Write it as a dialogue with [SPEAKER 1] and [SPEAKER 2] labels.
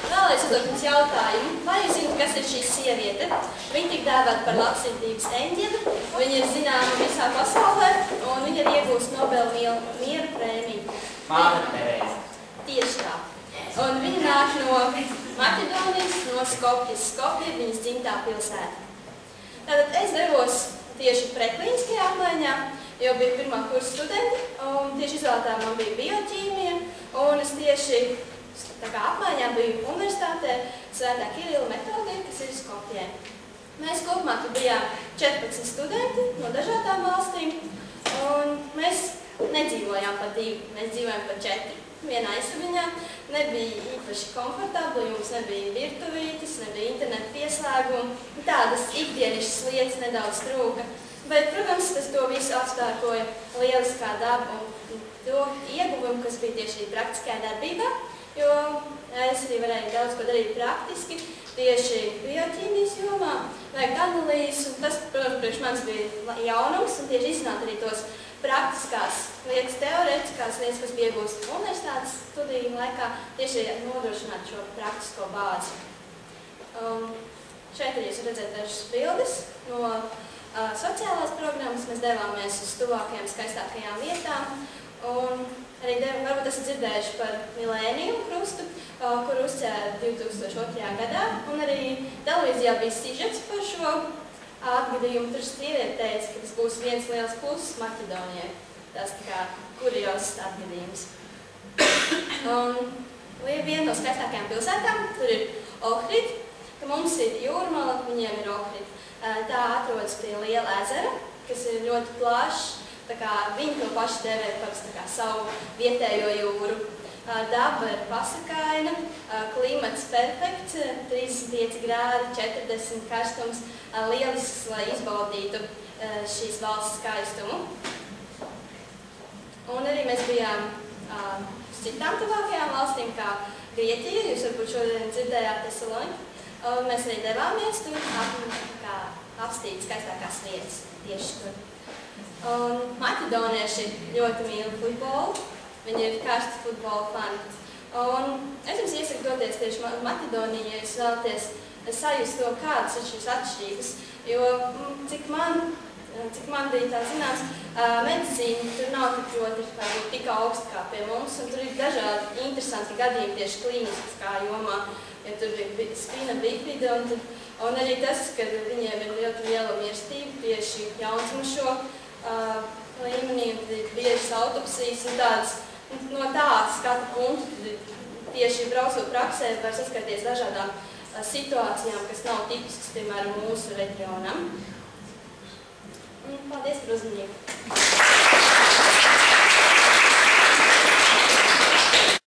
[SPEAKER 1] vēlreiz uzdot jums jautājumu. Vai jūs zināt, kas ir šī sieviete? Viņa tiek dēvēta par labsirdības eņģeli. Viņa ir zināma visā pasaulē, un viņa ir iegūst Nobel miera prēmiju.
[SPEAKER 2] Māte Terēze.
[SPEAKER 1] Tieši tā. Un viņa nāk no Maķedonijas, no Skopjas. Skopja ir viņas dzimtā pilsēta. Tātad es devos tieši pretklīniskajā apmaiņā, jo biju pirmā kursa studenti, un tieši izvēlētā man bija bioķīmija, un es tieši apmaiņā biju universitātē Svētā Kirila Metodija, kas ir Skopjē. Mēs kopumā tur bijām 14 studenti no dažādām valstīm, un mēs nedzīvojām pa 2, mēs dzīvojām pa 4. Vienā istabiņā, nebija īpaši komfortabli, jums nebija virtuvītes, nebija interneta pieslēguma, tādas ikdienišas lietas nedaudz trūka. Bet, protams, tas to visu apstākoja lieliskā daba un to ieguvumu, kas bija tieši praktiskajā darbībā, jo es arī varēju daudz ko darīt praktiski, tieši bioķīmijas jomā, veikt analīzes, un tas, protams, priekš manis bija jaunums, un tieši izzināt arī tos praktiskās lietas, teorētiskās lietas, kas bija iegūst universitātes studiju laikā, tieši nodrošināt šo praktisko bāzi. Šeit arī jūs redzēt dažas bildes no sociālās programmas. Mēs devāmies uz tuvākajām skaistākajām vietām, un arī varbūt esat dzirdējuši par Milēniju krustu, kur uzcēla 2002. gadā, un arī televīzijā bija sižets par šo atgadījumu. Tur sieviete teica, ka tas būs viens liels pluss Maķedonijai. Tas tā kā kuriozs atgadījums. Viena no skaistākajām pilsētām, tur ir Ohrid, ka mums ir jūrmala, viņiem ir Ohrid. Tā atrodas pie liela ezera, kas ir ļoti plašs, tā kā viņi to paši dēvē par savu vietējo jūru. Daba ir pasakaina, klimats perfekts, 35 grādi, 40 karstums, lielisks, lai izbaudītu šīs valsts skaistumu. Un arī mēs bijām uz citām tuvākajām valstīm, kā Grieķija, jūs varbūt šodien dzirdējāt Tesaloniku. Mēs arī devāmies tur, apstīt skaistākās vietas tieši tur. Maķedonieši ļoti mīl futbolu. Viņi ir karsti futbola fani. Un es jums iesaku doties tieši uz Maķedoniju, ja jūs vēlaties sajust to, kādas ir šīs atšķirības. Jo, cik man bija tā zināms, medicīna tur nav tik augsta kā pie mums, un tur ir dažādi interesanti gadījumi tieši klīniskā jomā. Ja tur ir spina bifida, un arī tas, ka viņiem ir ļoti liela mirstība tieši jaundzimušo līmenī, un tad ir biežas autopsijas un tādas. No tā skatu punktu tieši braucot praksē var saskarties dažādām situācijām, kas nav tipiskas, piemēram, mūsu reģionam. Paldies par uzmanību!